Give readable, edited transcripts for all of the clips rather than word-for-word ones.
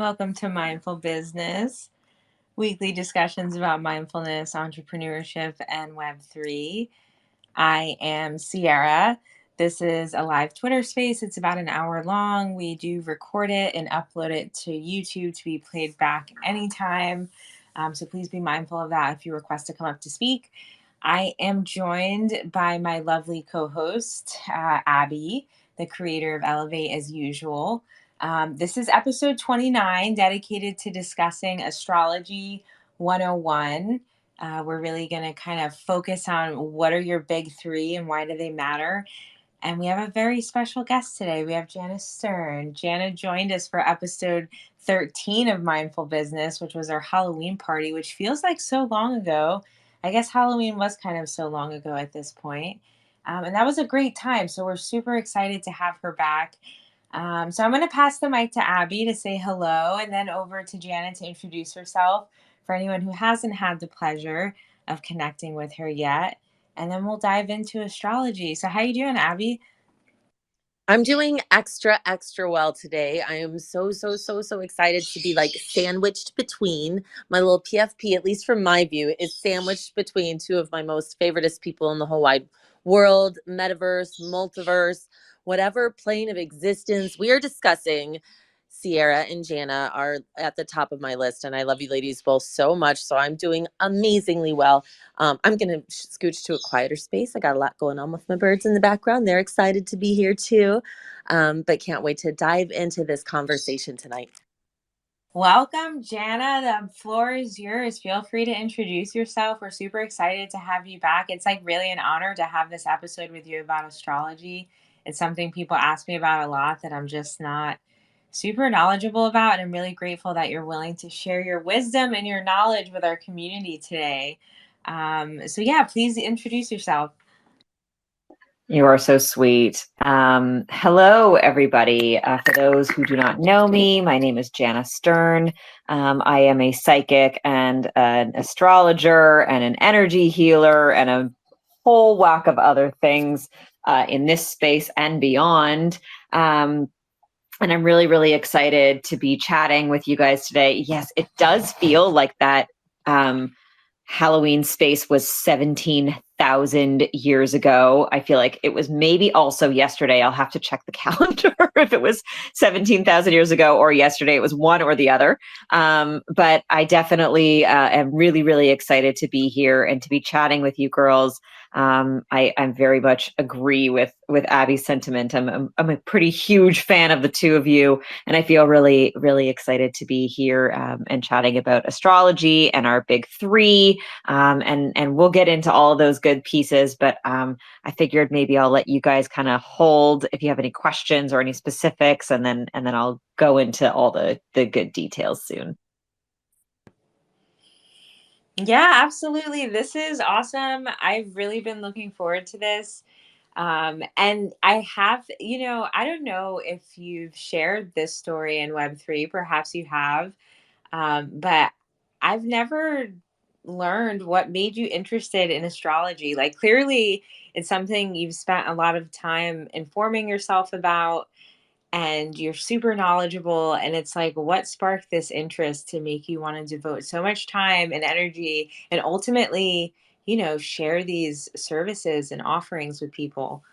Welcome to Mindful Business, weekly discussions about mindfulness, entrepreneurship, and Web3. I am Sierra. This is a live Twitter space. It's about an hour long. We do record it and upload it to YouTube to be played back anytime. So please be mindful of that if you request to come up to speak. I am joined by my lovely co-host, Abby, the creator of Elevate as usual. This is episode 29, dedicated to discussing Astrology 101. We're really going to kind of focus on what are your big three and why do they matter. And we have a very special guest today. We have Jana Stern. Jana joined us for episode 13 of Mindful Business, which was our Halloween party, which feels like so long ago. I guess Halloween was kind of so long ago at this point. And that was a great time. So we're super excited to have her back. So I'm going to pass the mic to Abby to say hello and then over to Jana to introduce herself for anyone who hasn't had the pleasure of connecting with her yet. And then we'll dive into astrology. So how you doing, Abby? I'm doing extra well today. I am so excited to be like sandwiched between my little PFP, at least from my view, is sandwiched between two of my most favoriteest people in the whole wide world, metaverse, multiverse, whatever plane of existence we are discussing. Sierra and Jana are at the top of my list, and I love you ladies both so much. So I'm doing amazingly well. I'm going to scooch to a quieter space. I got a lot going on with my birds in the background. They're excited to be here too, but can't wait to dive into this conversation tonight. Welcome, Jana. The floor is yours. Feel free to introduce yourself. We're super excited to have you back. It's like really an honor to have this episode with you about astrology. It's something people ask me about a lot that I'm just not super knowledgeable about. And I'm really grateful that you're willing to share your wisdom and your knowledge with our community today. So, yeah, please introduce yourself. You are so sweet. Hello, everybody. For those who do not know me, my name is Jana Stern. I am a psychic and an astrologer and an energy healer and a whole whack of other things in this space and beyond. And I'm really excited to be chatting with you guys today. Yes, it does feel like that Halloween space was 17,000 years ago. I feel like it was maybe also yesterday. I'll have to check the calendar if it was 17,000 years ago or yesterday. It was one or the other. But I definitely am really excited to be here and to be chatting with you girls. I very much agree with Abby's sentiment. I'm a pretty huge fan of the two of you, and I feel really excited to be here and chatting about astrology and our big three. And we'll get into all of those good pieces, but I figured maybe I'll let you guys kind of hold if you have any questions or any specifics, and then I'll go into all the good details soon. Yeah, absolutely. This is awesome. I've really been looking forward to this. And I have, I don't know if you've shared this story in Web3, perhaps you have, but I've never learned what made you interested in astrology. Like, clearly, it's something you've spent a lot of time informing yourself about and you're super knowledgeable, and it's like what sparked this interest to make you want to devote so much time and energy and ultimately share these services and offerings with people.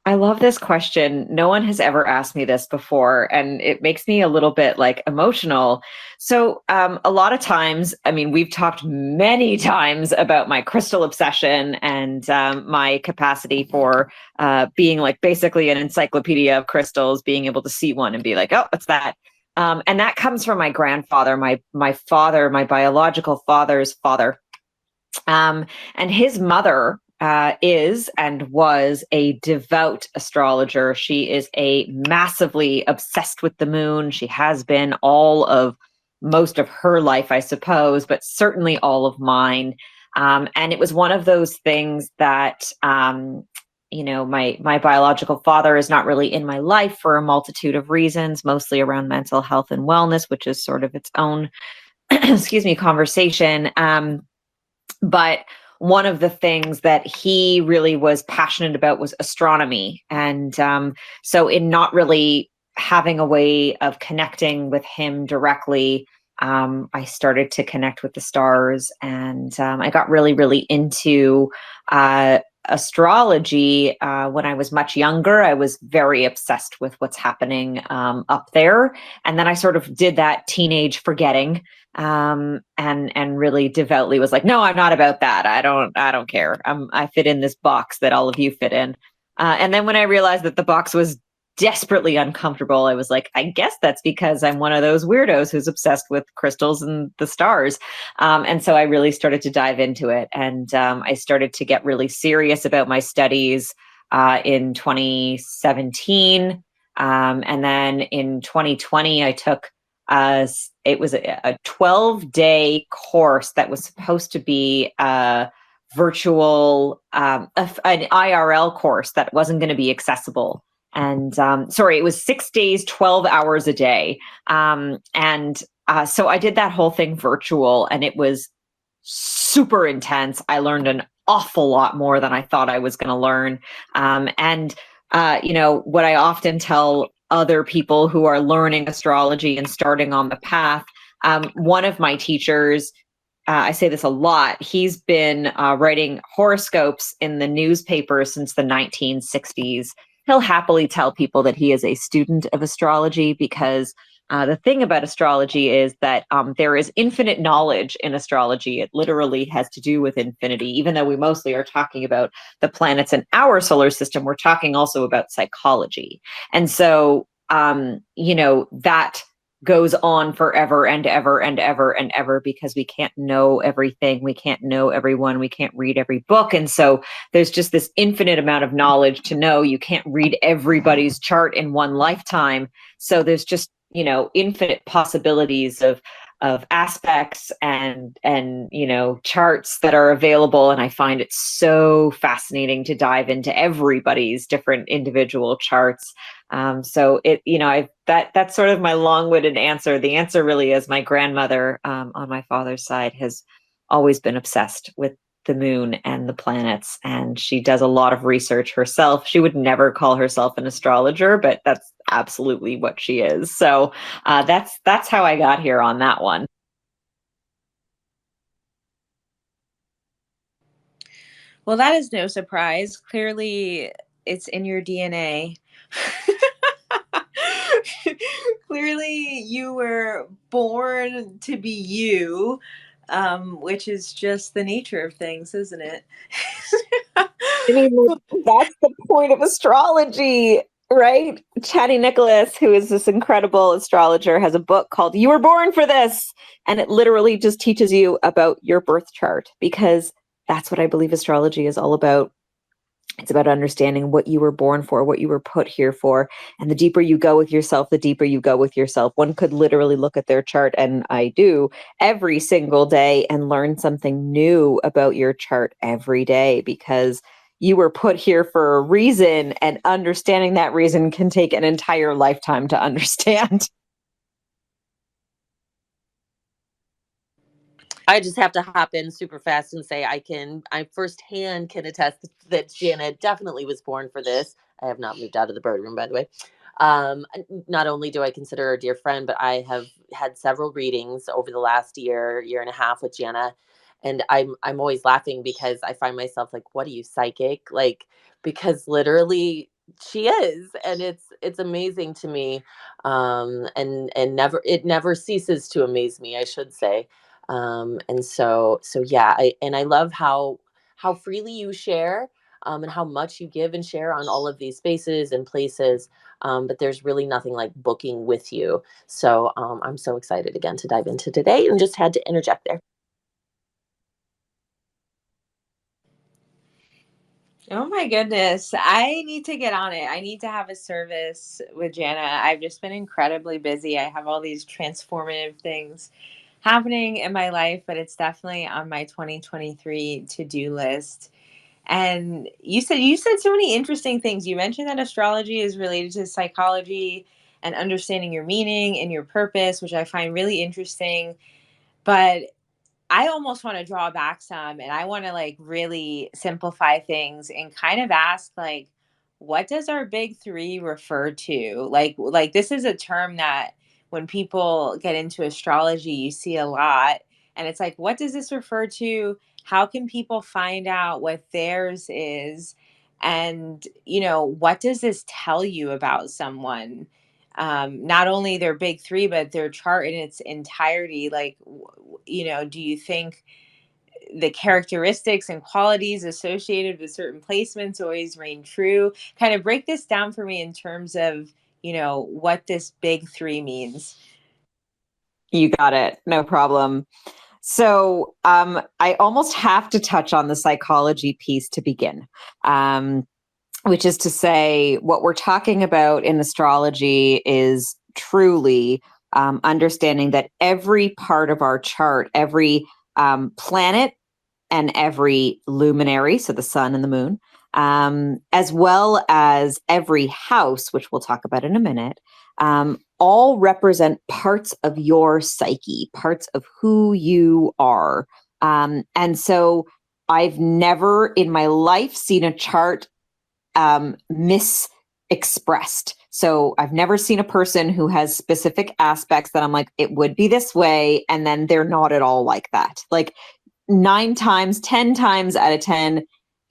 I love this question. No one has ever asked me this before, and it makes me a little bit like emotional. So, a lot of times, I mean, we've talked many times about my crystal obsession and my capacity for being like basically an encyclopedia of crystals, being able to see one and be like, oh, what's that? And that comes from my grandfather, my father, my biological father's father, and his mother is and was a devout astrologer. She is a massively obsessed with the moon. She has been all of most of her life, I suppose, but certainly all of mine. And it was one of those things that, my biological father is not really in my life for a multitude of reasons, mostly around mental health and wellness, which is sort of its own, excuse me, conversation. But one of the things that he really was passionate about was astronomy. And so in not really having a way of connecting with him directly, I started to connect with the stars, and I got really, really into astrology when I was much younger. I was very obsessed with what's happening up there, and then I sort of did that teenage forgetting, and really devoutly was like, no, I'm not about that. I don't care. I fit in this box that all of you fit in. And then when I realized that the box was desperately uncomfortable, I was like, I guess that's because I'm one of those weirdos who's obsessed with crystals and the stars. And so I really started to dive into it. And I started to get really serious about my studies in 2017. And then in 2020, I took it was a 12-day course that was supposed to be virtual, an IRL course that wasn't going to be accessible. And sorry, it was 6 days, 12 hours a day. And so I did that whole thing virtual, and it was super intense. I learned an awful lot more than I thought I was going to learn. And what I often tell other people who are learning astrology and starting on the path, one of my teachers, I say this a lot, he's been writing horoscopes in the newspaper since the 1960s. He'll happily tell people that he is a student of astrology because the thing about astrology is that there is infinite knowledge in astrology. It literally has to do with infinity. Even though we mostly are talking about the planets in our solar system, we're talking also about psychology. And so, that goes on forever and ever and ever and ever, because we can't know everything. We can't know everyone. We can't read every book. And so there's just this infinite amount of knowledge to know. You can't read everybody's chart in one lifetime. So there's just, infinite possibilities of aspects and charts that are available. And I find it so fascinating to dive into everybody's different individual charts. So that's sort of my long-winded answer. The answer really is my grandmother on my father's side has always been obsessed with the moon and the planets, and she does a lot of research herself. She would never call herself an astrologer, but that's absolutely what she is. So that's how I got here on that one. Well, that is no surprise. Clearly, it's in your DNA. Clearly, you were born to be you, which is just the nature of things, isn't it? I mean, that's the point of astrology, right? Chatty Nicholas, who is this incredible astrologer, has a book called You Were Born for This. And it literally just teaches you about your birth chart, because that's what I believe astrology is all about. It's about understanding what you were born for, what you were put here for. And the deeper you go with yourself, the deeper you go with yourself. One could literally look at their chart, and I do every single day, and learn something new about your chart every day, because you were put here for a reason, and understanding that reason can take an entire lifetime to understand. I just have to hop in super fast and say I firsthand can attest that Jana definitely was born for this. I have not moved out of the bird room, by the way. Not only do I consider her a dear friend, but I have had several readings over the last year and a half with Jana. And I'm always laughing because I find myself like, what are you, psychic? Like, because literally she is, and it's amazing to me. And never ceases to amaze me, I should say. And so yeah, I love how freely you share, and how much you give and share on all of these spaces and places. But there's really nothing like booking with you. So I'm so excited again to dive into today, and just had to interject there. Oh my goodness. I need to get on it. I need to have a service with Jana. I've just been incredibly busy. I have all these transformative things happening in my life, but it's definitely on my 2023 to-do list. And you said so many interesting things. You mentioned that astrology is related to psychology and understanding your meaning and your purpose, which I find really interesting. But I almost want to draw back some, and I want to like really simplify things and kind of ask like, what does our big three refer to? Like this is a term that when people get into astrology, you see a lot. And it's like, what does this refer to? How can people find out what theirs is? And, what does this tell you about someone? Not only their big three, but their chart in its entirety. Like, do you think the characteristics and qualities associated with certain placements always reign true? Kind of break this down for me in terms of, what this big three means. You got it. No problem. So I almost have to touch on the psychology piece to begin, which is to say, what we're talking about in astrology is truly understanding that every part of our chart, every planet, and every luminary, so the sun and the moon, as well as every house, which we'll talk about in a minute, all represent parts of your psyche, parts of who you are. And so I've never in my life seen a chart mis-expressed. So I've never seen a person who has specific aspects that I'm like, it would be this way, and then they're not at all like that. Like 9 times, 10 times out of 10,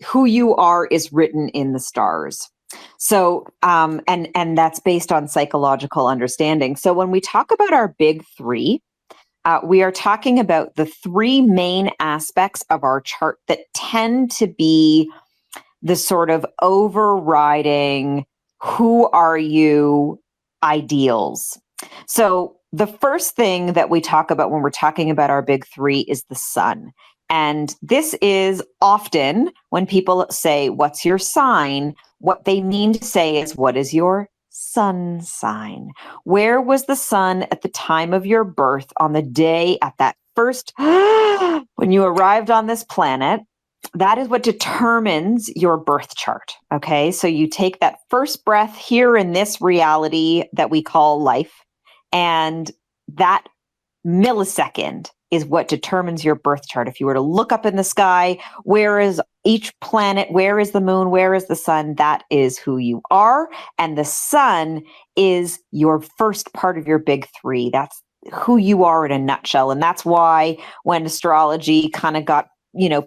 who you are is written in the stars. So, and that's based on psychological understanding. So when we talk about our big three, we are talking about the 3 main aspects of our chart that tend to be the sort of overriding who are you ideals. So the first thing that we talk about when we're talking about our big three is the sun. And this is often when people say, what's your sign? What they mean to say is, what is your sun sign? Where was the sun at the time of your birth on the day at that first, when you arrived on this planet? That is what determines your birth chart. Okay. So you take that first breath here in this reality that we call life, and that millisecond is what determines your birth chart. If you were to look up in the sky, where is each planet? Where is the moon? Where is the sun? That is who you are. And the sun is your first part of your big three. That's who you are in a nutshell. And that's why when astrology kind of got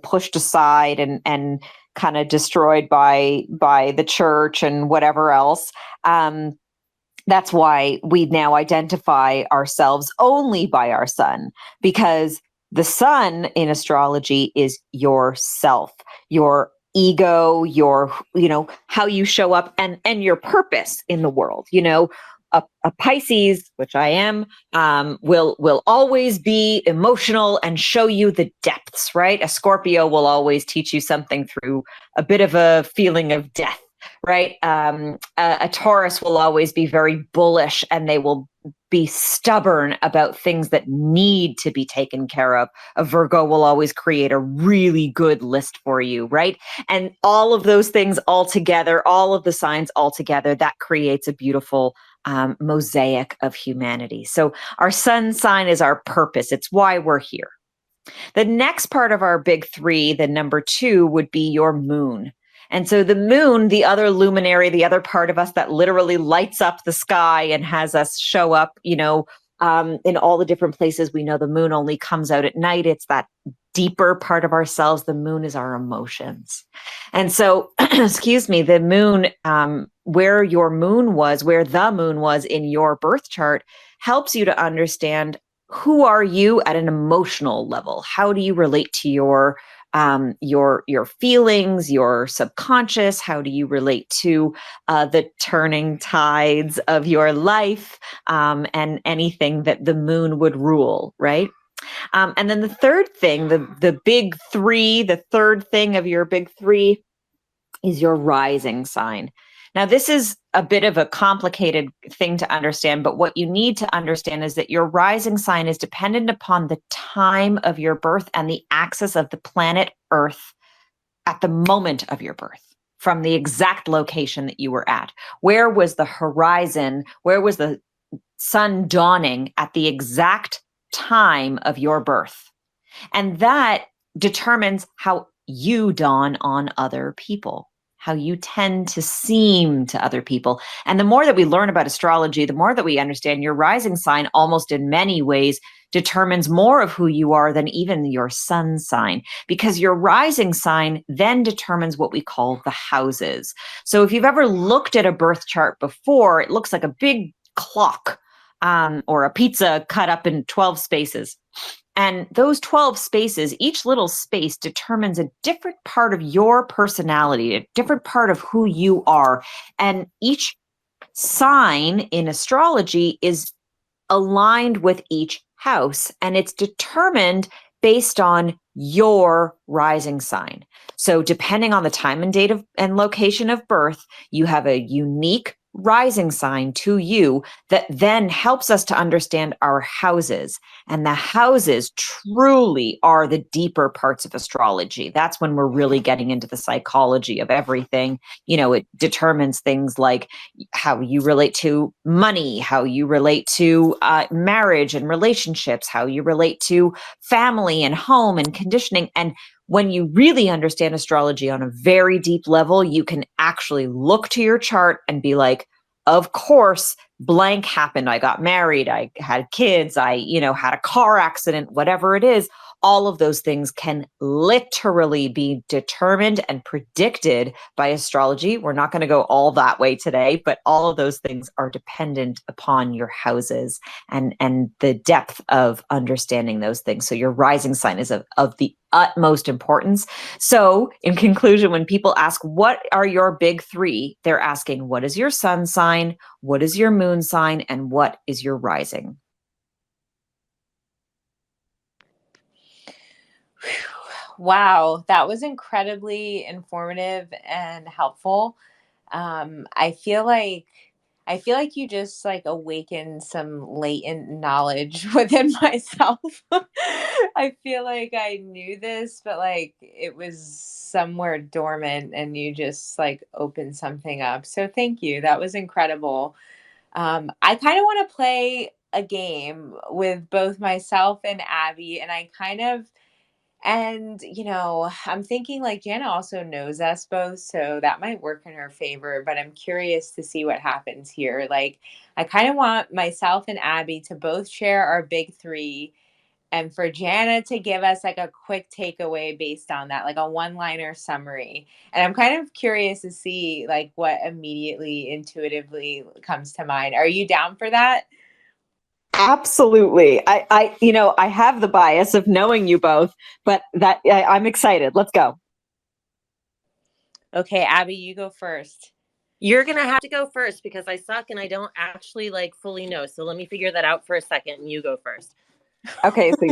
pushed aside and kind of destroyed by the church and whatever else. That's why we now identify ourselves only by our sun, because the sun in astrology is yourself, your ego, your, how you show up and your purpose in the world. A Pisces, which I am, will always be emotional and show you the depths, right? A Scorpio will always teach you something through a bit of a feeling of death, right? A Taurus will always be very bullish and they will be stubborn about things that need to be taken care of. A Virgo will always create a really good list for you, right? And all of those things all together, all of the signs all together, that creates a beautiful mosaic of humanity. So our sun sign is our purpose. It's why we're here. The next part of our big three, the number 2, would be your moon. And so the moon, the other luminary, the other part of us that literally lights up the sky and has us show up, in all the different places. We know the moon only comes out at night. It's that deeper part of ourselves. The moon is our emotions. And so, excuse me, the moon, where the moon was in your birth chart helps you to understand who are you at an emotional level. How do you relate to your feelings, your subconscious? How do you relate to the turning tides of your life, and anything that the moon would rule, right? And then the third thing, the big three, the third thing of your big three is your rising sign. Now, this is a bit of a complicated thing to understand, but what you need to understand is that your rising sign is dependent upon the time of your birth and the axis of the planet Earth at the moment of your birth, from the exact location that you were at. Where was the horizon? Where was the sun dawning at the exact time of your birth? And that determines how you dawn on other people, how you tend to seem to other people. And the more that we learn about astrology, the more that we understand your rising sign almost in many ways determines more of who you are than even your sun sign, because your rising sign then determines what we call the houses. So if you've ever looked at a birth chart before, it looks like a big clock, or a pizza cut up in 12 spaces. And those 12 spaces, each little space determines a different part of your personality, a different part of who you are. And each sign in astrology is aligned with each house, and it's determined based on your rising sign. So depending on the time and date of and location of birth, you have a unique rising sign to you that then helps us to understand our houses. And the houses truly are the deeper parts of astrology. That's when we're really getting into the psychology of everything. You know, it determines things like how you relate to money, how you relate to marriage and relationships, how you relate to family and home and conditioning. And when you really understand astrology on a very deep level, you can actually look to your chart and be like, of course, blank happened. I got married. I had kids. I, had a car accident, whatever it is. All of those things can literally be determined and predicted by astrology. We're not going to go all that way today, but all of those things are dependent upon your houses and the depth of understanding those things. So your rising sign is of the utmost importance. So in conclusion, when people ask, what are your big three? They're asking, what is your sun sign? What is your moon sign? And what is your rising? Wow, that was incredibly informative and helpful. I feel like you just like awakened some latent knowledge within myself. I feel like I knew this, but like it was somewhere dormant and you just like opened something up. So thank you. That was incredible. I kind of want to play a game with both myself and Abby, and I'm thinking like Jana also knows us both, so that might work in her favor, but I'm curious to see what happens here. Like, I kind of want myself and Abby to both share our big three, and for Jana to give us like a quick takeaway based on that, like a one-liner summary. And I'm kind of curious to see like what immediately intuitively comes to mind. Are you down for that? Absolutely. I have the bias of knowing you both, but I'm excited. Let's go. Okay, Abby, you go first. You're going to have to go first because I suck and I don't actually like fully know. So let me figure that out for a second and you go first. Okay, so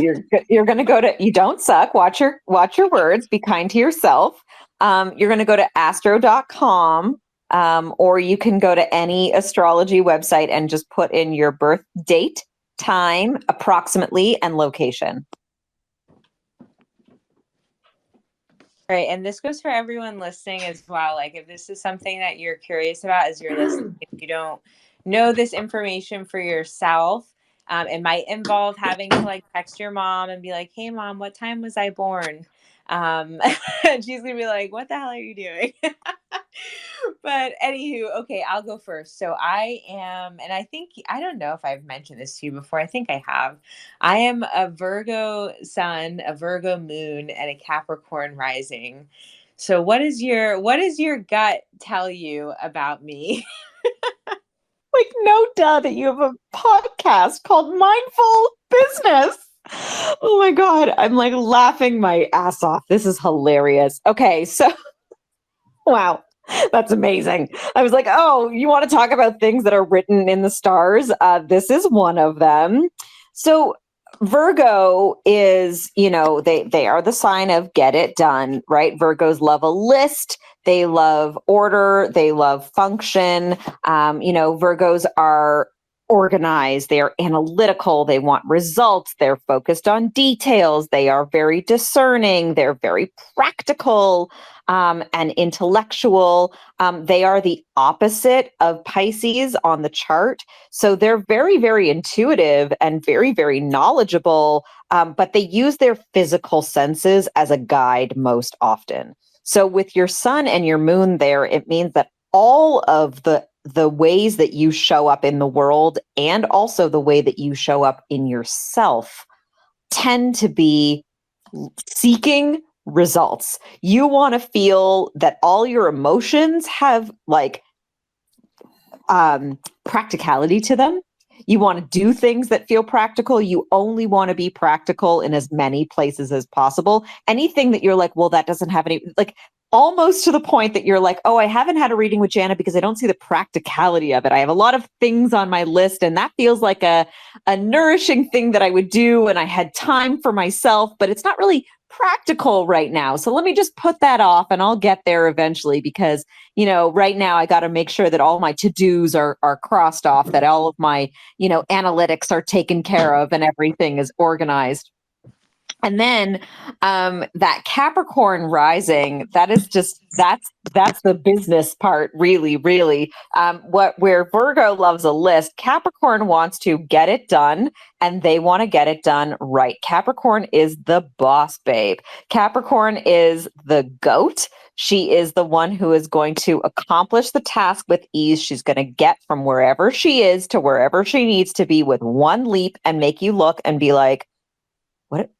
you're going to go to, you don't suck. Watch your words. Be kind to yourself. You're going to go to astro.com, or you can go to any astrology website and just put in your birth date, time, approximately, and location. Right. And this goes for everyone listening as well. Like, if this is something that you're curious about as you're listening, if you don't know this information for yourself, it might involve having to like text your mom and be like, hey, mom, what time was I born? And she's going to be like, what the hell are you doing? But anywho, okay, I'll go first. So I am, and I don't know if I've mentioned this to you before. I think I have. I am a Virgo sun, a Virgo moon, and a Capricorn rising. So what is your gut tell you about me? Like, no duh that you have a podcast called Mindful Business. Oh my God. I'm like laughing my ass off. This is hilarious. Okay. So, wow. That's amazing. I was like, oh, you want to talk about things that are written in the stars? This is one of them. So Virgo is, they are the sign of get it done, right? Virgos love a list. They love order. They love function. Virgos are organized. They are analytical. They want results. They're focused on details. They are very discerning. They're very practical, and intellectual. They are the opposite of Pisces on the chart. So they're very, very intuitive and very, very knowledgeable, but they use their physical senses as a guide most often. So with your sun and your moon there, it means that all of the ways that you show up in the world and also the way that you show up in yourself tend to be seeking results. You want to feel that all your emotions have like practicality to them. You want to do things that feel practical. You only want to be practical in as many places as possible. Anything that you're like, well, that doesn't have any, like almost to the point that you're like, oh, I haven't had a reading with Jana because I don't see the practicality of it. I have a lot of things on my list, and that feels like a nourishing thing that I would do, and I had time for myself, but it's not really practical right now. So let me just put that off and I'll get there eventually because right now I got to make sure that all my to-dos are crossed off, that all of my, analytics are taken care of and everything is organized. And then that Capricorn rising, that's the business part, really, really. Where Virgo loves a list, Capricorn wants to get it done, and they want to get it done right. Capricorn is the boss babe. Capricorn is the goat. She is the one who is going to accomplish the task with ease. She's going to get from wherever she is to wherever she needs to be with one leap and make you look and be like,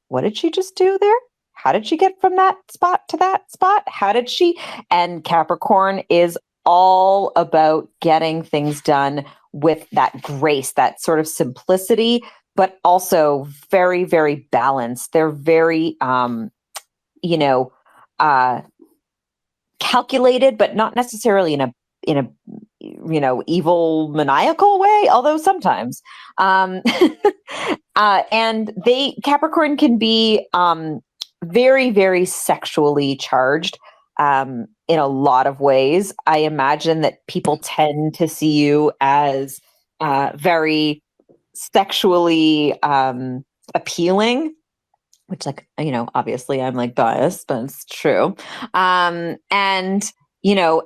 what did she just do there? How did she get from that spot to that spot? How did she? And Capricorn is all about getting things done with that grace, that sort of simplicity, but also very, very balanced. They're very, uh, calculated, but not necessarily in a evil maniacal way, although sometimes and Capricorn can be very, very sexually charged in a lot of ways. I imagine that people tend to see you as very sexually appealing, which obviously I'm like biased, but it's true.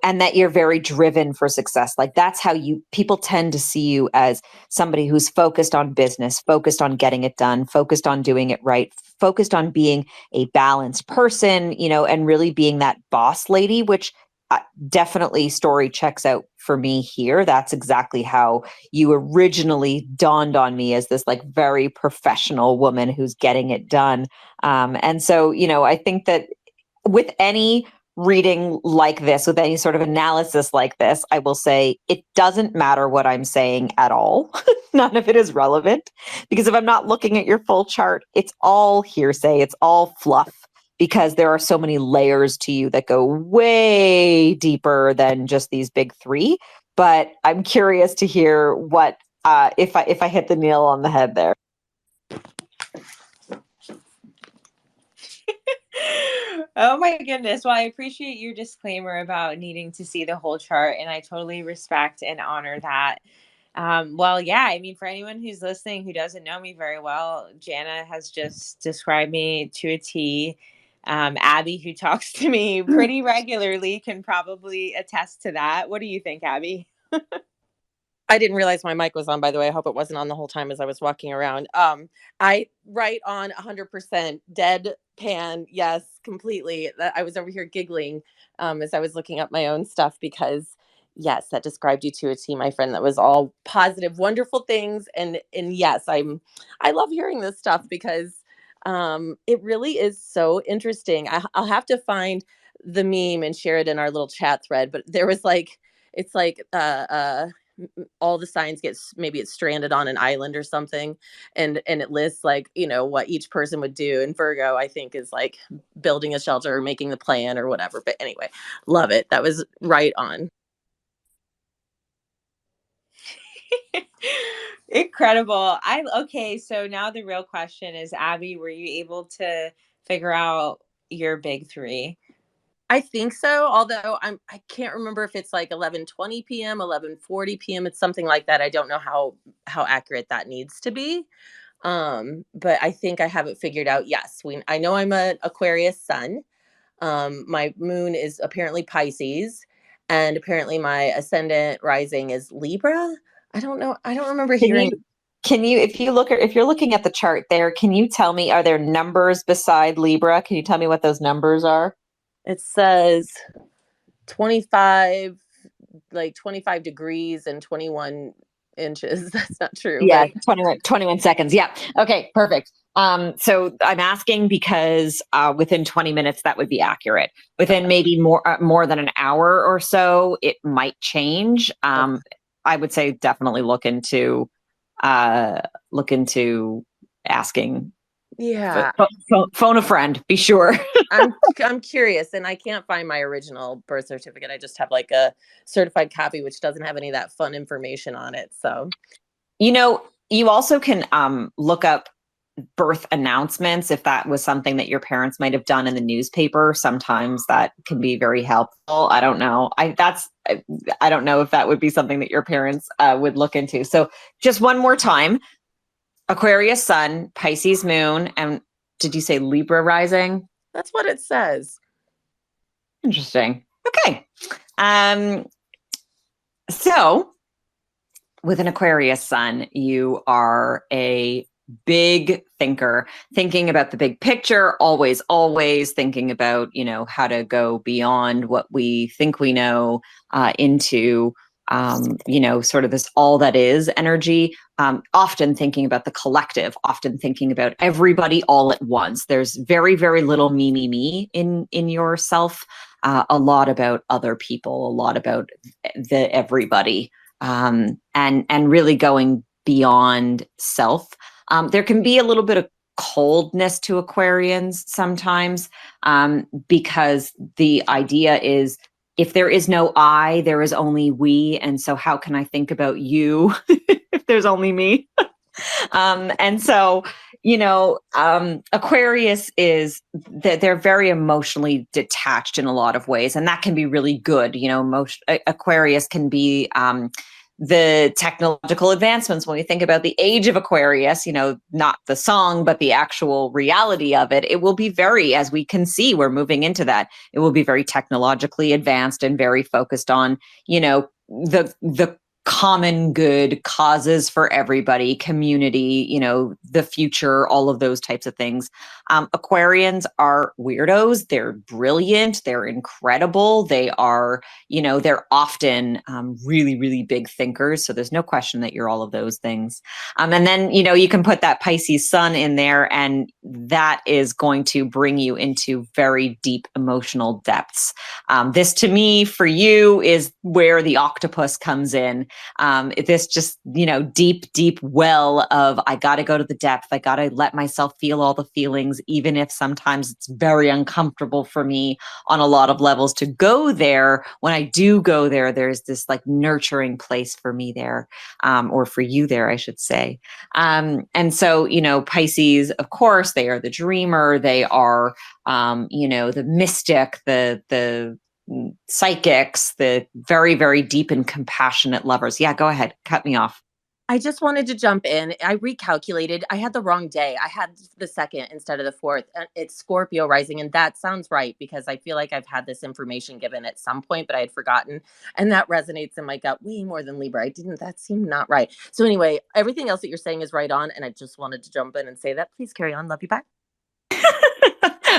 And that you're very driven for success. Like that's how people tend to see you as somebody who's focused on business, focused on getting it done, focused on doing it right, focused on being a balanced person, and really being that boss lady, which definitely story checks out for me here. That's exactly how you originally dawned on me, as this like very professional woman who's getting it done. And so, I think that with any reading like this, with any sort of analysis like this, I will say it doesn't matter what I'm saying at all. None of it is relevant, because if I'm not looking at your full chart, it's all hearsay, it's all fluff, because there are so many layers to you that go way deeper than just these big three. But I'm curious to hear what if I hit the nail on the head there. Oh my goodness. Well, I appreciate your disclaimer about needing to see the whole chart, and I totally respect and honor that. Well, yeah, I mean, for anyone who's listening who doesn't know me very well, Jana has just described me to a T. Abby, who talks to me pretty regularly, can probably attest to that. What do you think, Abby? I didn't realize my mic was on, by the way. I hope it wasn't on the whole time as I was walking around. I right on 100% deadpan. Yes, completely. I was over here giggling as I was looking up my own stuff because yes, that described you to a T, my friend. That was all positive, wonderful things. And yes, I love hearing this stuff because it really is so interesting. I'll have to find the meme and share it in our little chat thread. But there was like, it's like all the signs maybe it's stranded on an island or something, and it lists like what each person would do, and Virgo I think is like building a shelter or making the plan or whatever. But anyway, love it. That was right on. Incredible. Okay, so now the real question is, Abby, were you able to figure out your big three? I think so, although I can't remember if it's like 11:20 p.m., 11:40 p.m. It's something like that. I don't know how accurate that needs to be. But I think I have it figured out. Yes, I know I'm an Aquarius sun. My moon is apparently Pisces, and apparently my ascendant rising is Libra. I don't know. I don't remember Can hearing. you if you're looking at the chart there, can you tell me, are there numbers beside Libra? Can you tell me what those numbers are? It says 25, like 25 degrees and 21 inches. That's not true, Yeah, but 21 seconds. Yeah. Okay, perfect. So I'm asking because within 20 minutes that would be accurate. Within okay. maybe more than an hour or so, it might change. Okay. I would say definitely look into asking. Yeah. Phone a friend. Be sure. I'm curious, and I can't find my original birth certificate. I just have like a certified copy which doesn't have any of that fun information on it. So You also can look up birth announcements if that was something that your parents might have done in the newspaper. Sometimes that can be very helpful. I don't know. I don't know if that would be something that your parents would look into. So just one more time: Aquarius sun, Pisces moon, and did you say Libra rising? that's what it says. Interesting. Okay. Um, so with an Aquarius sun, you are a big thinker, thinking about the big picture, always thinking about, how to go beyond what we think we know into, sort of this all that is energy, often thinking about the collective, often thinking about everybody all at once. There's very, very little me in yourself, a lot about other people, a lot about the everybody, and really going beyond self. There can be a little bit of coldness to Aquarians sometimes, because the idea is if there is no I, there is only we. And so how can I think about you if there's only me? And so, Aquarius is that they're very emotionally detached in a lot of ways, and that can be really good. Aquarius can be the technological advancements. When we think about the age of Aquarius, not the song, but the actual reality of it, it will be very, as we can see, we're moving into that. It will be very technologically advanced and very focused on, the common good, causes for everybody, community, the future, all of those types of things. Aquarians are weirdos. They're brilliant. They're incredible. They are, they're often really, really big thinkers. So there's no question that you're all of those things. And then, you can put that Pisces sun in there, and that is going to bring you into very deep emotional depths. This, to me, for you, is where the octopus comes in. This just, deep well of, I got to go to the depth. I got to let myself feel all the feelings, even if sometimes it's very uncomfortable for me on a lot of levels to go there. When I do go there, there's this like nurturing place for me there, or for you there, I should say. And so, Pisces, of course, they are the dreamer. They are, the mystic, the psychics, the very, very deep and compassionate lovers. Yeah, go ahead. Cut me off. I just wanted to jump in. I recalculated. I had the wrong day. I had the second instead of the fourth. It's Scorpio rising. And that sounds right because I feel like I've had this information given at some point, but I had forgotten. And that resonates in my gut way more than Libra. That seemed not right. So, anyway, everything else that you're saying is right on. And I just wanted to jump in and say that. Please carry on. Love you. Bye.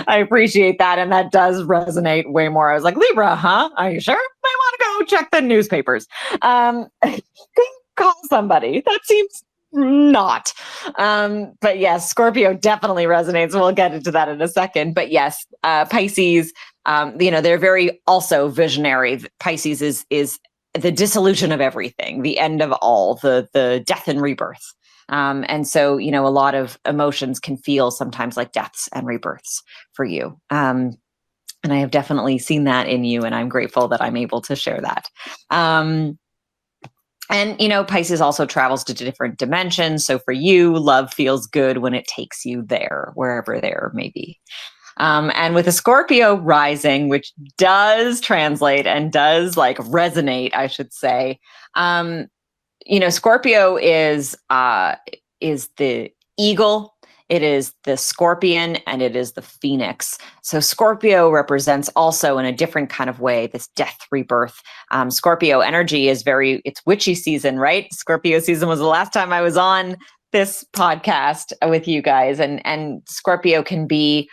I appreciate that. And that does resonate way more. I was like, Libra, huh? Are you sure? Might want to go check the newspapers. Call somebody. That seems not. But yes, Scorpio definitely resonates. We'll get into that in a second. But yes, Pisces, they're very also visionary. Pisces is the dissolution of everything, the end of all, the death and rebirth. And so, a lot of emotions can feel sometimes like deaths and rebirths for you. And I have definitely seen that in you, and I'm grateful that I'm able to share that. And, Pisces also travels to different dimensions. So for you, love feels good when it takes you there, wherever there may be. And with a Scorpio rising, which does translate and does resonate, I should say, Scorpio is the eagle, it is the scorpion, and it is the phoenix. So Scorpio represents also in a different kind of way this death rebirth. Scorpio energy is it's witchy season, right? Scorpio season was the last time I was on this podcast with you guys, and Scorpio can be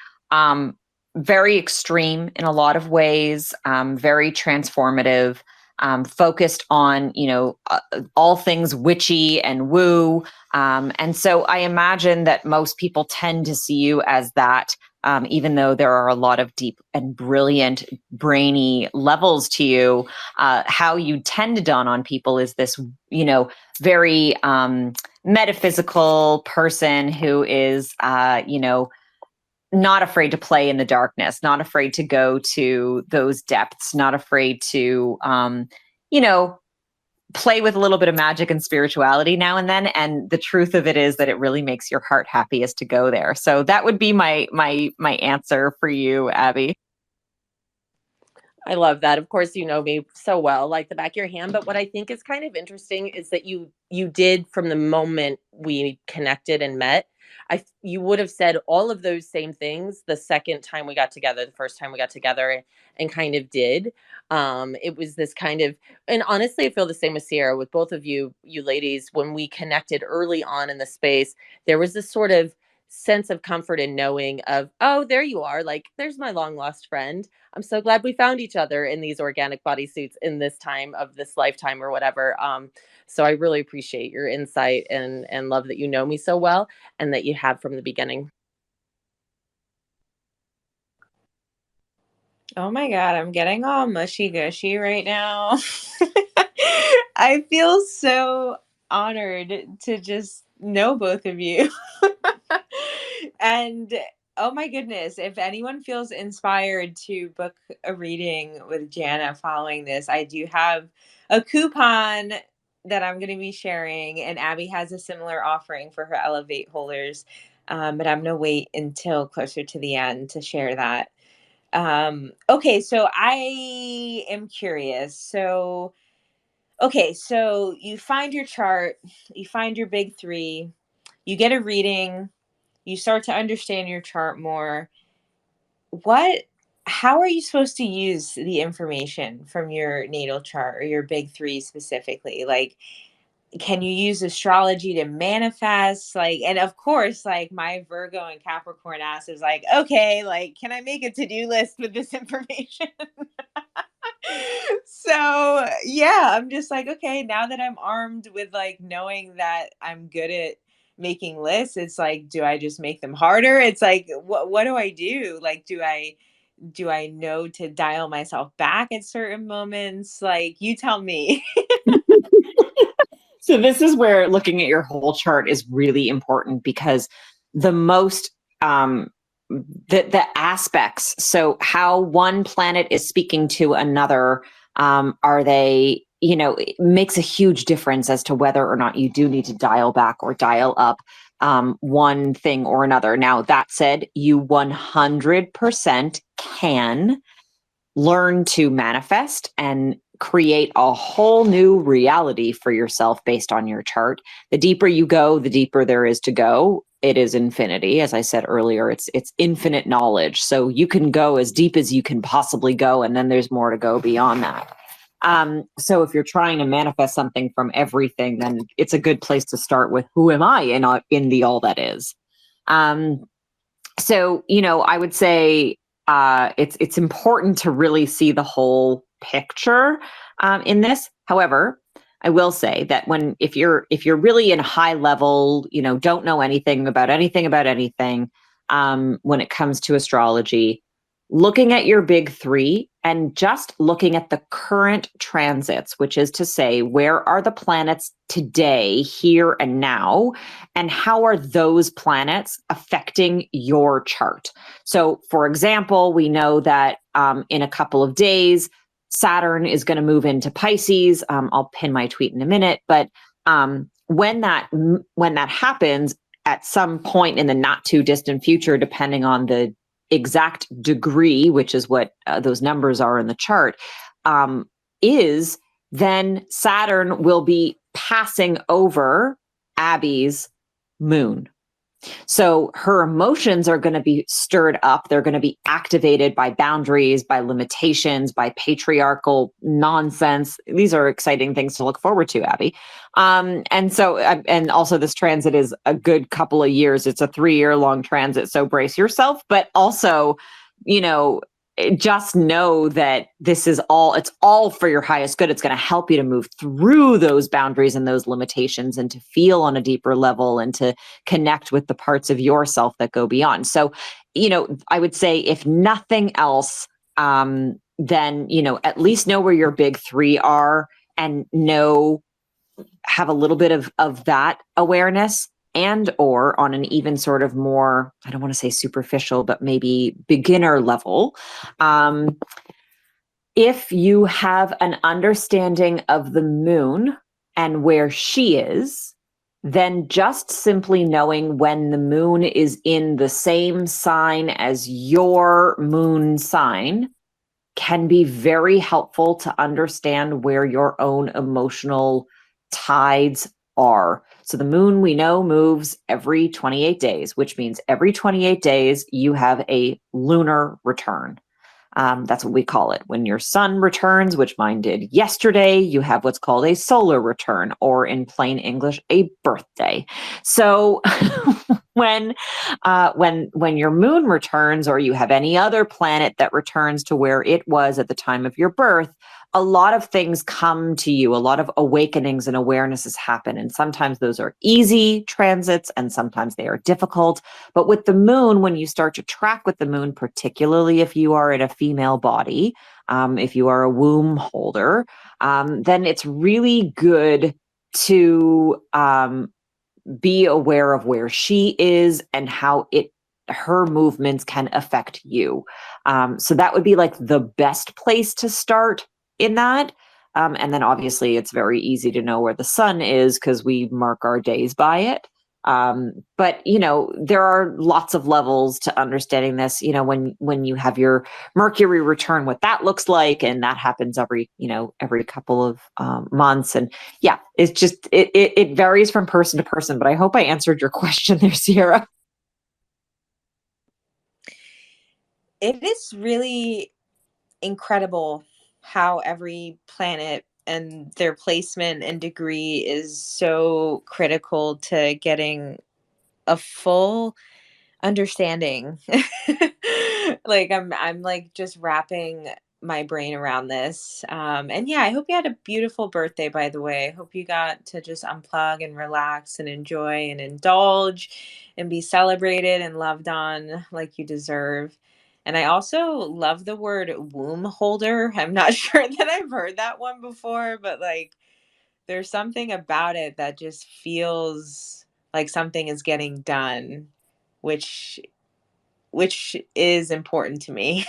very extreme in a lot of ways, very transformative, focused on, all things witchy and woo. And so I imagine that most people tend to see you as that, even though there are a lot of deep and brilliant, brainy levels to you. How you tend to dawn on people is this, very metaphysical person who is, not afraid to play in the darkness, not afraid to go to those depths, not afraid to, play with a little bit of magic and spirituality now and then. And the truth of it is that it really makes your heart happiest to go there. So that would be my answer for you, Abby. I love that. Of course, you know me so well, like the back of your hand. But what I think is kind of interesting is that you did, from the moment we connected and met, you would have said all of those same things the second time we got together, the first time we got together, and kind of did. It was this kind of, and honestly, I feel the same with Sierra, with both of you ladies. When we connected early on in the space, there was this sort of sense of comfort in knowing of, oh, there you are, like there's my long lost friend. I'm so glad we found each other in these organic bodysuits in this time of this lifetime or whatever. So I really appreciate your insight and love that you know me so well and that you have from the beginning. Oh my God, I'm getting all mushy gushy right now. I feel so honored to just know both of you. And oh my goodness, if anyone feels inspired to book a reading with Jana following this, I do have a coupon that I'm going to be sharing, and Abby has a similar offering for her Elevate holders. But I'm going to wait until closer to the end to share that. Okay, so I am curious. So you find your chart, you find your big three, you get a reading, you start to understand your chart more. How are you supposed to use the information from your natal chart or your big three specifically? Like, can you use astrology to manifest? Like, and of course, like my Virgo and Capricorn ass is like, okay, like, can I make a to-do list with this information? So yeah, I'm just like, okay, now that I'm armed with like knowing that I'm good at making lists, it's like, do I just make them harder? It's like, what do I do? Like, do I know to dial myself back at certain moments? Like, you tell me. So this is where looking at your whole chart is really important, because the most the aspects, so how one planet is speaking to another, are they, it makes a huge difference as to whether or not you do need to dial back or dial up one thing or another. Now, that said, you 100% can learn to manifest and create a whole new reality for yourself based on your chart. The deeper you go, the deeper there is to go. It is infinity. As I said earlier, it's infinite knowledge. So you can go as deep as you can possibly go, and then there's more to go beyond that. So if you're trying to manifest something from everything, then it's a good place to start with, who am I in the all that is? So, I would say it's important to really see the whole picture in this. However, I will say that if you're really in high level, don't know anything about anything, when it comes to astrology, looking at your big three and just looking at the current transits, which is to say, where are the planets today, here and now, and how are those planets affecting your chart? So, for example, we know that in a couple of days, Saturn is going to move into Pisces. I'll pin my tweet in a minute, but when that happens at some point in the not too distant future, depending on the exact degree, which is what those numbers are in the chart, is then Saturn will be passing over Abby's moon. So her emotions are going to be stirred up. They're going to be activated by boundaries, by limitations, by patriarchal nonsense. These are exciting things to look forward to, Abby. And also this transit is a good couple of years. It's a 3-year long transit. So brace yourself, but also you know, just know that it's all for your highest good. It's going to help you to move through those boundaries and those limitations and to feel on a deeper level and to connect with the parts of yourself that go beyond. So, I would say if nothing else, then, at least know where your big three are and have a little bit of that awareness, and or on an even sort of more, I don't want to say superficial, but maybe beginner level, if you have an understanding of the moon and where she is, then just simply knowing when the moon is in the same sign as your moon sign can be very helpful to understand where your own emotional tides are. So the moon, we know, moves every 28 days, which means every 28 days you have a lunar return. That's what we call it. When your sun returns, which mine did yesterday, you have what's called a solar return, or in plain English, a birthday. So when when your moon returns, or you have any other planet that returns to where it was at the time of your birth, a lot of things come to you, a lot of awakenings and awarenesses happen. And sometimes those are easy transits and sometimes they are difficult. But with the moon, when you start to track with the moon, particularly if you are in a female body, if you are a womb holder, then it's really good to be aware of where she is and how her movements can affect you. So that would be like the best place to start in that. And then obviously it's very easy to know where the sun is because we mark our days by it. But there are lots of levels to understanding this. When you have your Mercury return, what that looks like, and that happens every couple of months. And yeah, it's just it varies from person to person. But I hope I answered your question there, Sierra. It is really incredible how every planet and their placement and degree is so critical to getting a full understanding. Like I'm like just wrapping my brain around this. And yeah, I hope you had a beautiful birthday, by the way. I hope you got to just unplug and relax and enjoy and indulge and be celebrated and loved on like you deserve. And I also love the word womb holder. I'm not sure that I've heard that one before, but like there's something about it that just feels like something is getting done, which is important to me.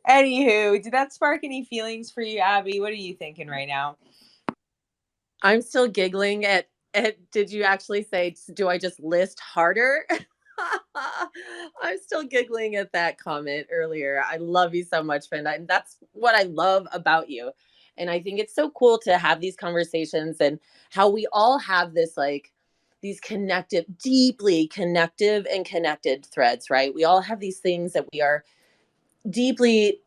Anywho, did that spark any feelings for you, Abby? What are you thinking right now? I'm still giggling at did you actually say, do I just list harder? I'm still giggling at that comment earlier. I love you so much, friend. And that's what I love about you. And I think it's so cool to have these conversations and how we all have this like these connective, deeply connective and connected threads, right? We all have these things that we are deeply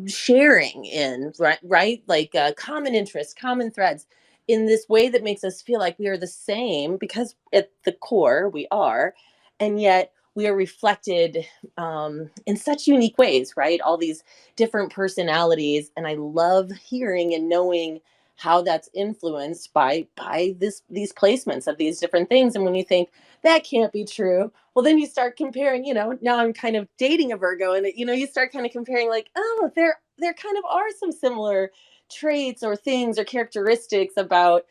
sharing in, right, like common interests, common threads, in this way that makes us feel like we are the same, because at the core we are, and yet we are reflected in such unique ways, right? All these different personalities, and I love hearing and knowing how that's influenced by these placements of these different things. And when you think that can't be true, well, then you start comparing, now I'm kind of dating a Virgo, and you start kind of comparing like, oh, there kind of are some similar traits or things or characteristics about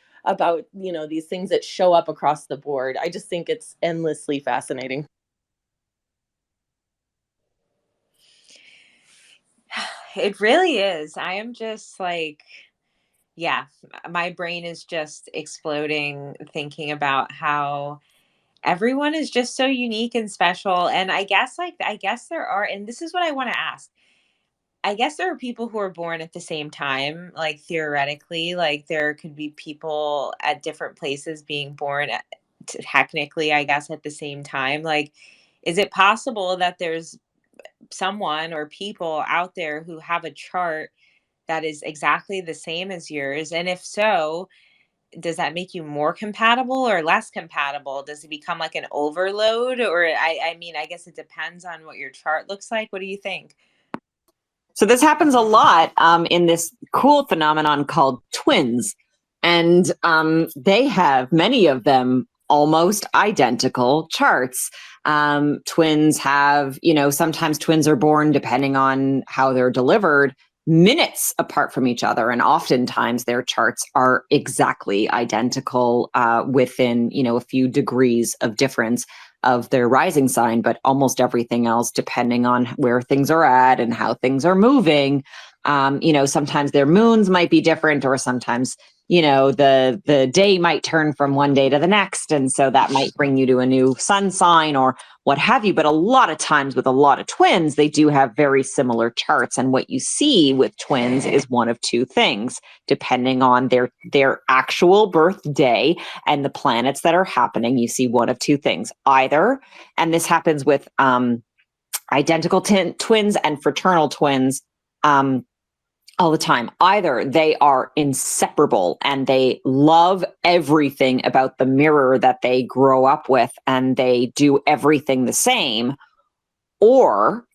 these things that show up across the board. I just think it's endlessly fascinating. It really is. I am just like, yeah, my brain is just exploding thinking about how everyone is just so unique and special. And I guess there are, and this is what I want to ask. I guess there are people who are born at the same time, like theoretically, like there could be people at different places being born technically, I guess, at the same time. Like, is it possible that there's someone or people out there who have a chart that is exactly the same as yours? And if so, does that make you more compatible or less compatible? Does it become like an overload? Or I mean, I guess it depends on what your chart looks like. What do you think? So this happens a lot in this cool phenomenon called twins. And they have, many of them, almost identical charts. Twins have, sometimes twins are born, depending on how they're delivered, minutes apart from each other. And oftentimes their charts are exactly identical within, a few degrees of difference of their rising sign, but almost everything else, depending on where things are at and how things are moving. Sometimes their moons might be different, or sometimes, the day might turn from one day to the next. And so that might bring you to a new sun sign or what have you. But a lot of times with a lot of twins, they do have very similar charts. And what you see with twins is one of two things, depending on their actual birth day and the planets that are happening. You see one of two things, either, and this happens with identical twins and fraternal twins all the time. Either they are inseparable and they love everything about the mirror that they grow up with and they do everything the same, or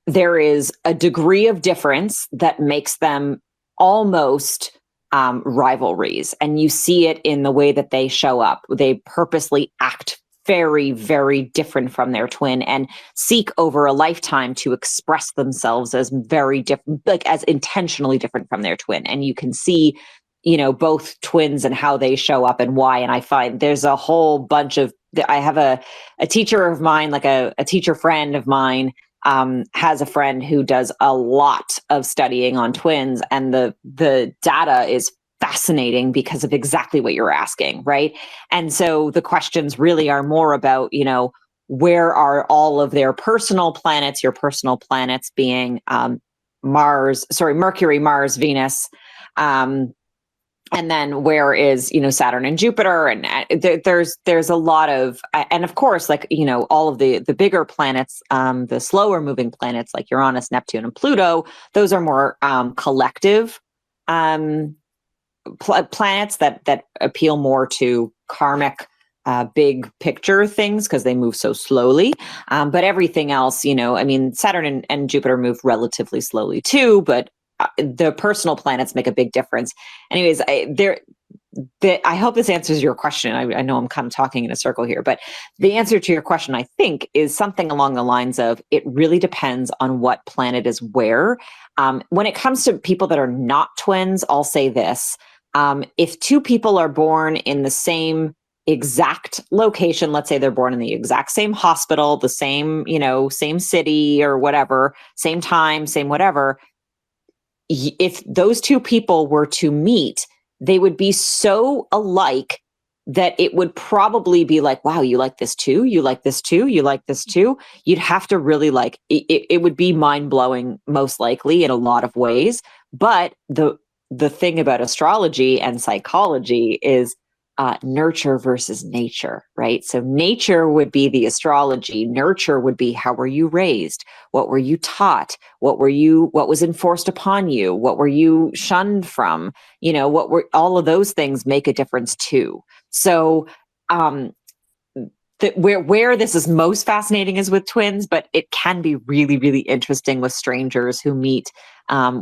there is a degree of difference that makes them almost rivalries. And you see it in the way that they show up. They purposely act very, very different from their twin and seek over a lifetime to express themselves as very different, like as intentionally different from their twin. And you can see, both twins and how they show up and why. And I find there's a whole bunch of, I have a teacher of mine, like a teacher friend of mine, has a friend who does a lot of studying on twins, and the data is fascinating because of exactly what you're asking, right? And so the questions really are more about, where are all of their personal planets, your personal planets being Mercury, Mars, Venus, and then where is, Saturn and Jupiter, and there's a lot of, and of course, like, all of the bigger planets, the slower moving planets like Uranus, Neptune, and Pluto, those are more collective planets that appeal more to karmic big picture things because they move so slowly. But everything else, I mean, Saturn and Jupiter move relatively slowly too, but the personal planets make a big difference. Anyways, I hope this answers your question. I know I'm kind of talking in a circle here, but the answer to your question, I think, is something along the lines of it really depends on what planet is where. When it comes to people that are not twins, I'll say this. If two people are born in the same exact location, let's say they're born in the exact same hospital, the same, same city or whatever, same time, same whatever, if those two people were to meet, they would be so alike that it would probably be like, wow, you like this too? You like this too? You like this too? You'd have to really like it. It would be mind blowing, most likely, in a lot of ways. But the thing about astrology and psychology is nurture versus nature, right? So nature would be the astrology. Nurture would be, how were you raised? What were you taught? What was enforced upon you? What were you shunned from? All of those things make a difference too. So, where this is most fascinating is with twins, but it can be really, really interesting with strangers who meet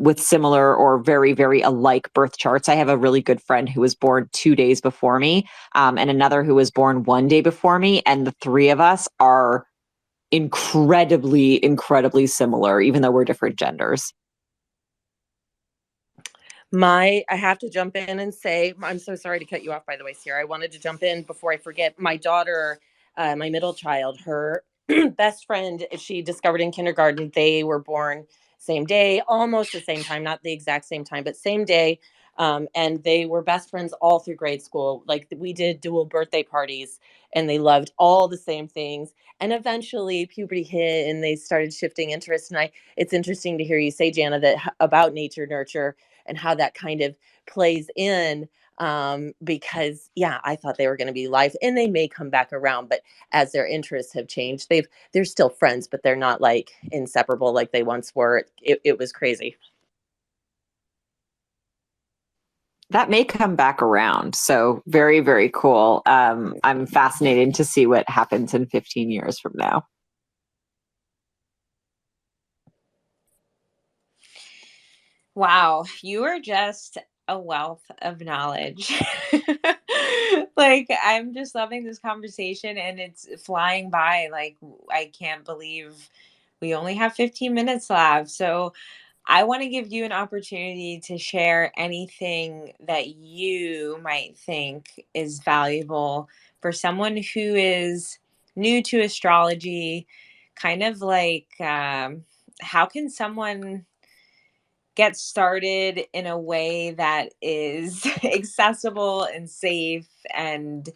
with similar or very, very alike birth charts. I have a really good friend who was born 2 days before me, and another who was born 1 day before me, and the three of us are incredibly, incredibly similar, even though we're different genders. I have to jump in and say, I'm so sorry to cut you off, by the way, Sierra. I wanted to jump in before I forget. My daughter, my middle child, her best friend, she discovered in kindergarten, they were born same day, almost the same time, not the exact same time, but same day. And they were best friends all through grade school. Like, we did dual birthday parties and they loved all the same things. And eventually puberty hit and they started shifting interests. And it's interesting to hear you say, Jana, that about nature nurture and how that kind of plays in, because yeah, I thought they were going to be life, and they may come back around, but as their interests have changed, they're still friends, but they're not like inseparable like they once were. It was crazy. that may come back around. So very, very cool. I'm fascinated to see what happens in 15 years from now. Wow, you are just a wealth of knowledge. Like, I'm just loving this conversation and it's flying by. Like, I can't believe we only have 15 minutes left. So, I want to give you an opportunity to share anything that you might think is valuable for someone who is new to astrology, kind of like how can someone get started in a way that is accessible and safe. And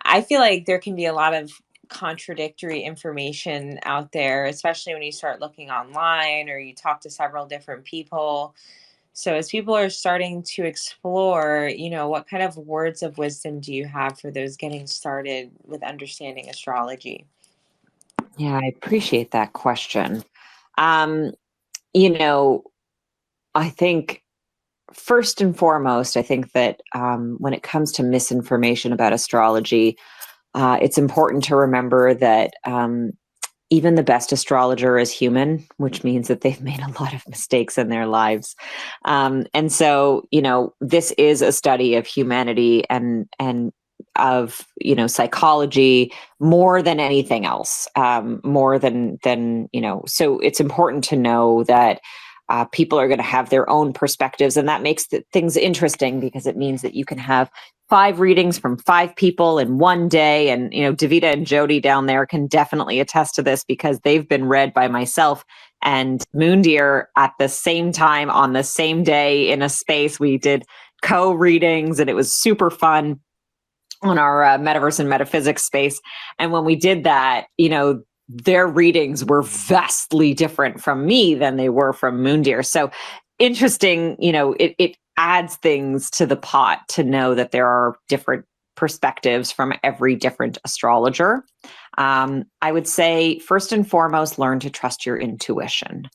I feel like there can be a lot of contradictory information out there, especially when you start looking online or you talk to several different people. So as people are starting to explore, what kind of words of wisdom do you have for those getting started with understanding astrology? Yeah, I appreciate that question. Um, you know, I think first and foremost, I think that when it comes to misinformation about astrology, it's important to remember that even the best astrologer is human, which means that they've made a lot of mistakes in their lives. And so, this is a study of humanity and of psychology more than anything else, more than so it's important to know that people are going to have their own perspectives, and that makes things interesting because it means that you can have 5 readings from 5 people in one day. And, Davita and Jody down there can definitely attest to this because they've been read by myself and Moondeer at the same time on the same day in a space. We did co-readings and it was super fun on our metaverse and metaphysics space. And when we did that, their readings were vastly different from me than they were from Moondeer. So interesting, it adds things to the pot to know that there are different perspectives from every different astrologer. I would say, first and foremost, learn to trust your intuition.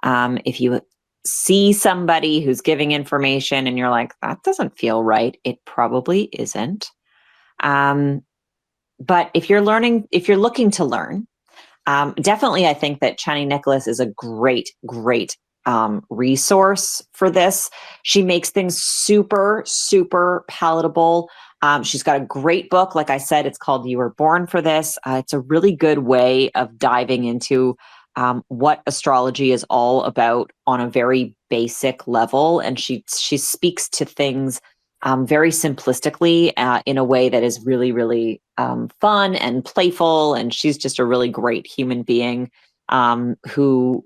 If you see somebody who's giving information and you're like, that doesn't feel right, it probably isn't. But if you're looking to learn, definitely, I think that Chani Nicholas is a great, great resource for this. She makes things super, super palatable. She's got a great book. Like I said, it's called You Were Born for This. It's a really good way of diving into what astrology is all about on a very basic level. And she speaks to things very simplistically in a way that is really, really fun and playful. And she's just a really great human being who,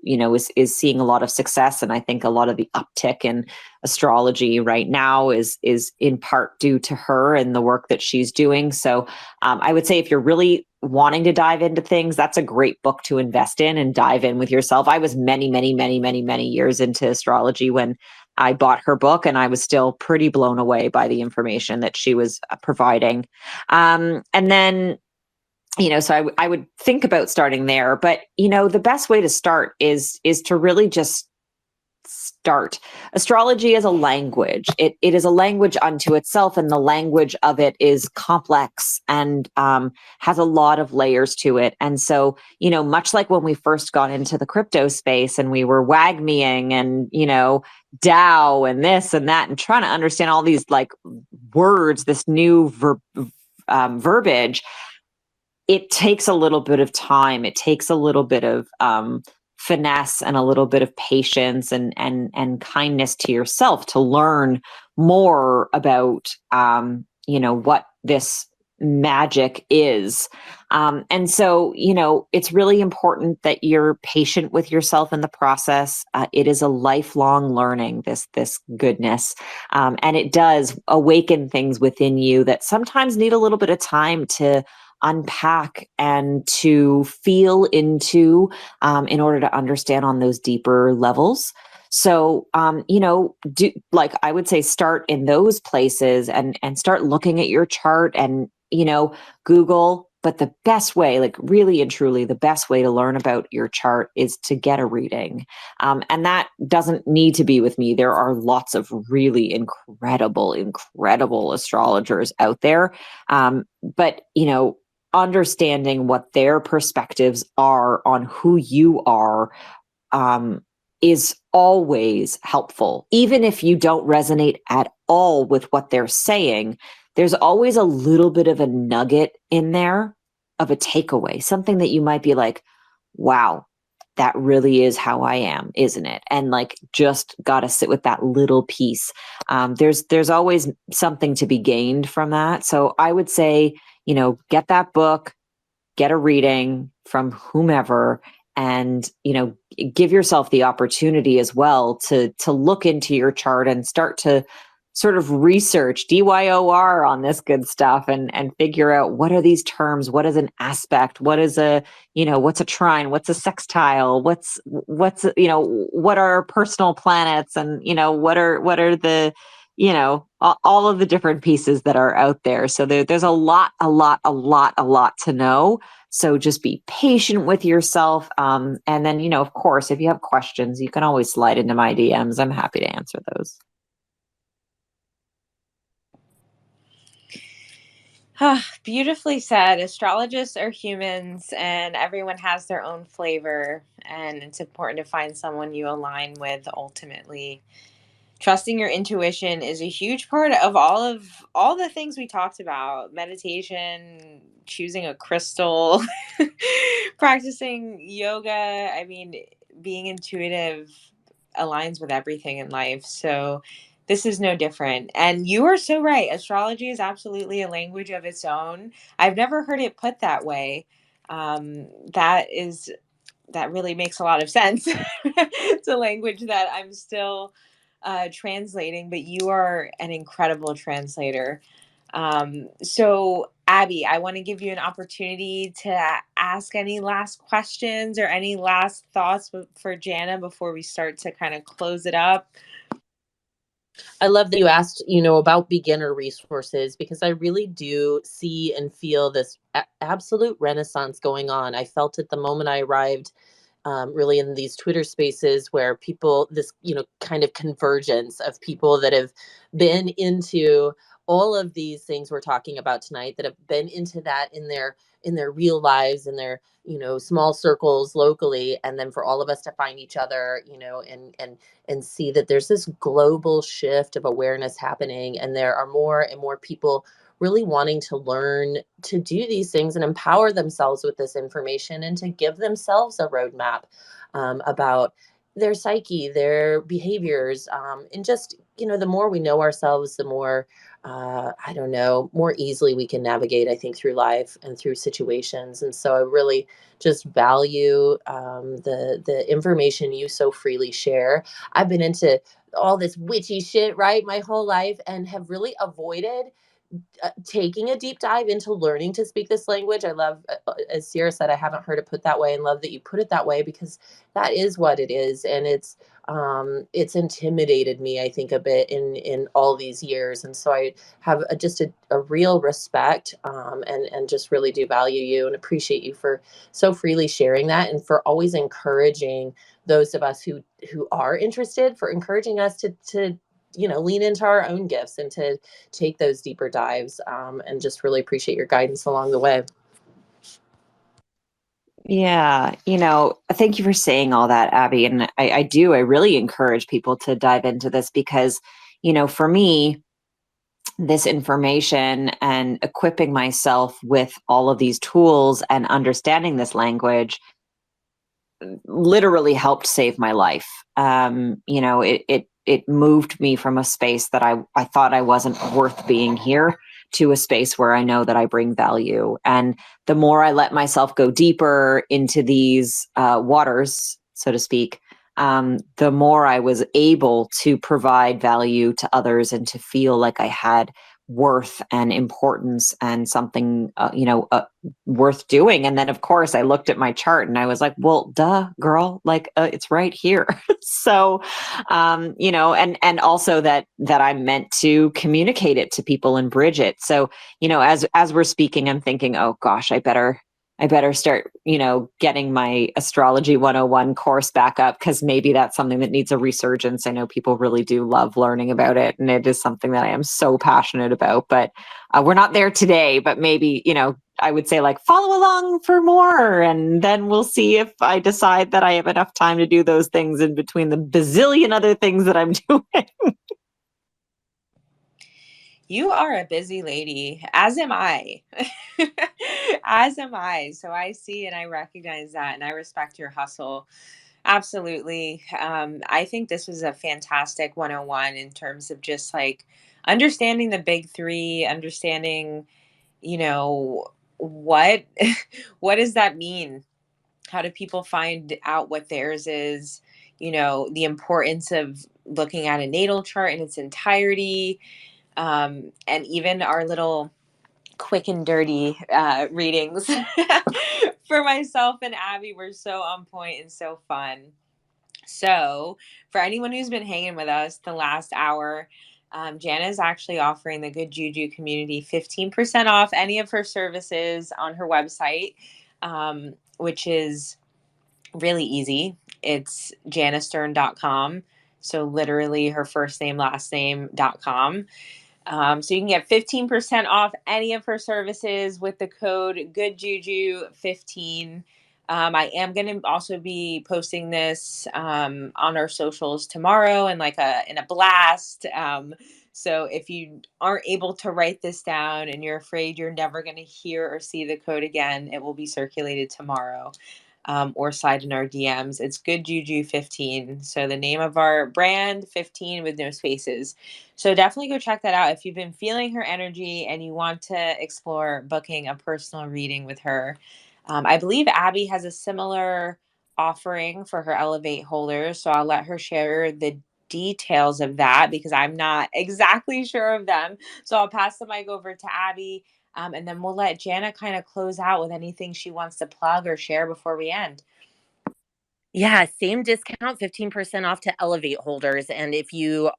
is seeing a lot of success. And I think a lot of the uptick in astrology right now is in part due to her and the work that she's doing. So I would say if you're really wanting to dive into things, that's a great book to invest in and dive in with yourself. I was many, many, many, many, many years into astrology when I bought her book, and I was still pretty blown away by the information that she was providing. And then, so I would think about starting there, but the best way to start is to really just start. Astrology is a language. It is a language unto itself, and the language of it is complex and has a lot of layers to it. And so, much like when we first got into the crypto space and we were wagmeing and, Tao and this and that, and trying to understand all these like words, this new verbiage, it takes a little bit of time. It takes a little bit of finesse and a little bit of patience and kindness to yourself to learn more about what this magic is. And so, it's really important that you're patient with yourself in the process. It is a lifelong learning, this goodness. And it does awaken things within you that sometimes need a little bit of time to unpack and to feel into in order to understand on those deeper levels. So, I would say start in those places and start looking at your chart and, Google, but the best way, like really and truly, the best way to learn about your chart is to get a reading. And that doesn't need to be with me. There are lots of really incredible astrologers out there. But, understanding what their perspectives are on who you are is always helpful. Even if you don't resonate at all with what they're saying, there's always a little bit of a nugget in there of a takeaway, something that you might be like, wow, that really is how I am, isn't it? And like, just got to sit with that little piece. There's always something to be gained from that. So I would say, get that book, get a reading from whomever, and give yourself the opportunity as well to look into your chart and start to sort of research DYOR on this good stuff and figure out, what are these terms, what is an aspect, what is what's a trine, what's a sextile, what's what are personal planets, and what are the all of the different pieces that are out there. So there's a lot to know. So just be patient with yourself. And then, of course, if you have questions, you can always slide into my DMs. I'm happy to answer those. Beautifully said. Astrologists are humans and everyone has their own flavor. And it's important to find someone you align with ultimately. Trusting your intuition is a huge part of all the things we talked about: meditation, choosing a crystal, practicing yoga. I mean, being intuitive aligns with everything in life. So this is no different. And you are so right. Astrology is absolutely a language of its own. I've never heard it put that way. Um, that is that really makes a lot of sense. It's a language that I'm still translating, but you are an incredible translator. So, Abby, I want to give you an opportunity to ask any last questions or any last thoughts for Jana before we start to kind of close it up. I love that you asked, about beginner resources, because I really do see and feel this absolute renaissance going on. I felt it the moment I arrived, really in these Twitter spaces where people, this, kind of convergence of people that have been into all of these things we're talking about tonight, that have been into that in their real lives, in their, small circles locally. And then for all of us to find each other, and see that there's this global shift of awareness happening, and there are more and more people really wanting to learn to do these things and empower themselves with this information, and to give themselves a roadmap about their psyche, their behaviors, and just, the more we know ourselves, the more, I don't know, more easily we can navigate, I think, through life and through situations. And so I really just value the information you so freely share. I've been into all this witchy shit, right, my whole life, and have really avoided taking a deep dive into learning to speak this language. I love, as Sierra said, I haven't heard it put that way, and love that you put it that way, because that is what it is. And it's intimidated me, I think, a bit in all these years. And so I have just a real respect, and just really do value you and appreciate you for so freely sharing that, and for always encouraging those of us who are interested, for encouraging us to lean into our own gifts and to take those deeper dives, and just really appreciate your guidance along the way. Yeah, thank you for saying all that, Abby. And I really encourage people to dive into this because, for me, this information and equipping myself with all of these tools and understanding this language literally helped save my life. It moved me from a space that I thought I wasn't worth being here, to a space where I know that I bring value. And the more I let myself go deeper into these waters, so to speak, the more I was able to provide value to others and to feel like I had worth and importance and something, worth doing. And then, of course, I looked at my chart and I was like, well, duh, girl, like it's right here. So, and also that I'm meant to communicate it to people and bridge it. So, as we're speaking, I'm thinking, oh gosh, I better start, getting my Astrology 101 course back up, because maybe that's something that needs a resurgence. I know people really do love learning about it, and it is something that I am so passionate about. But we're not there today, but maybe, I would say, like, follow along for more, and then we'll see if I decide that I have enough time to do those things in between the bazillion other things that I'm doing. You are a busy lady, as am I. As am I. So I see and I recognize that, and I respect your hustle. Absolutely. I think this was a fantastic 101 in terms of just like understanding the big three, understanding, you know, what what does that mean? How do people find out what theirs is? The importance of looking at a natal chart in its entirety, and even our little quick and dirty readings for myself and Abby were so on point and so fun. So, for anyone who's been hanging with us the last hour, Jana is actually offering the Good Juju community 15% off any of her services on her website, which is really easy. It's janastern.com. So, literally her first name, last name.com. So you can get 15% off any of her services with the code GoodJuju15. I am going to also be posting this on our socials tomorrow and in a blast. So if you aren't able to write this down and you're afraid you're never going to hear or see the code again, it will be circulated tomorrow. Or slide in our DMs. It's Good Juju 15. So the name of our brand, 15 with no spaces. So definitely go check that out if you've been feeling her energy and you want to explore booking a personal reading with her. I believe Abby has a similar offering for her Elevate holders. So I'll let her share the details of that because I'm not exactly sure of them. So I'll pass the mic over to Abby, and then we'll let Jana kind of close out with anything she wants to plug or share before we end. Yeah, same discount, 15% off to Elevate holders. And if you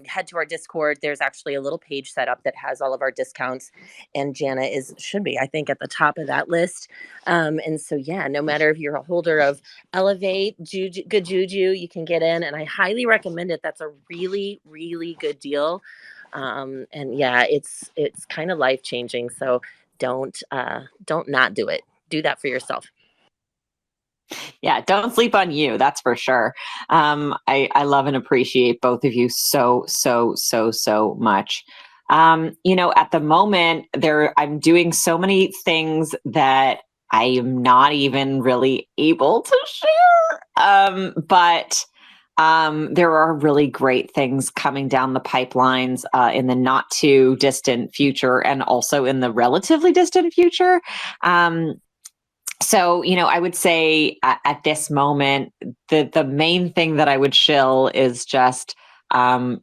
head to our Discord, there's actually a little page set up that has all of our discounts. And Jana should be, I think, at the top of that list. And so, yeah, no matter if you're a holder of Elevate, Good Juju, you can get in. And I highly recommend it. That's a really, really good deal. And yeah, it's kind of life changing. So don't not do it. Do that for yourself. Yeah, don't sleep on you. That's for sure. I love and appreciate both of you so, so, so, so much. At the moment, I'm doing so many things that I am not even really able to share. But there are really great things coming down the pipelines in the not too distant future, and also in the relatively distant future. So, I would say at this moment, the main thing that I would shill is just, I'm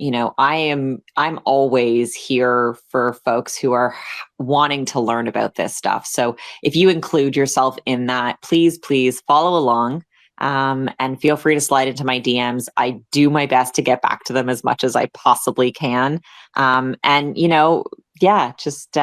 always here for folks who are wanting to learn about this stuff. So if you include yourself in that, please, please follow along. And feel free to slide into my DMs. I do my best to get back to them as much as I possibly can. And, just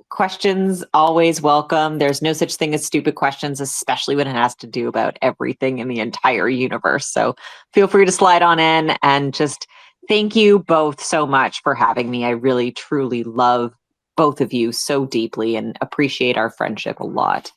questions always welcome. There's no such thing as stupid questions, especially when it has to do about everything in the entire universe. So feel free to slide on in, and just thank you both so much for having me. I really, truly love both of you so deeply and appreciate our friendship a lot.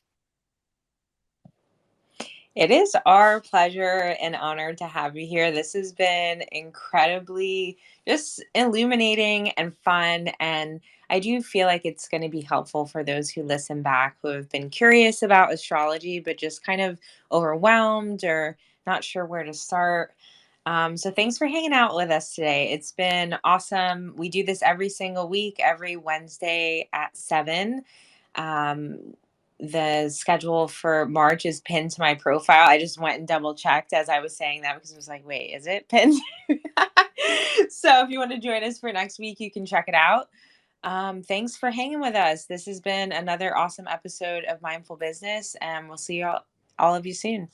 It is our pleasure and honor to have you here. This has been incredibly just illuminating and fun. And I do feel like it's going to be helpful for those who listen back who have been curious about astrology, but just kind of overwhelmed or not sure where to start. So thanks for hanging out with us today. It's been awesome. We do this every single week, every Wednesday at 7. The schedule for March is pinned to my profile. I just went and double checked as I was saying that because I was like, wait, is it pinned? So if you want to join us for next week, you can check it out. Thanks for hanging with us. This has been another awesome episode of Mindful Business, and we'll see all of you soon.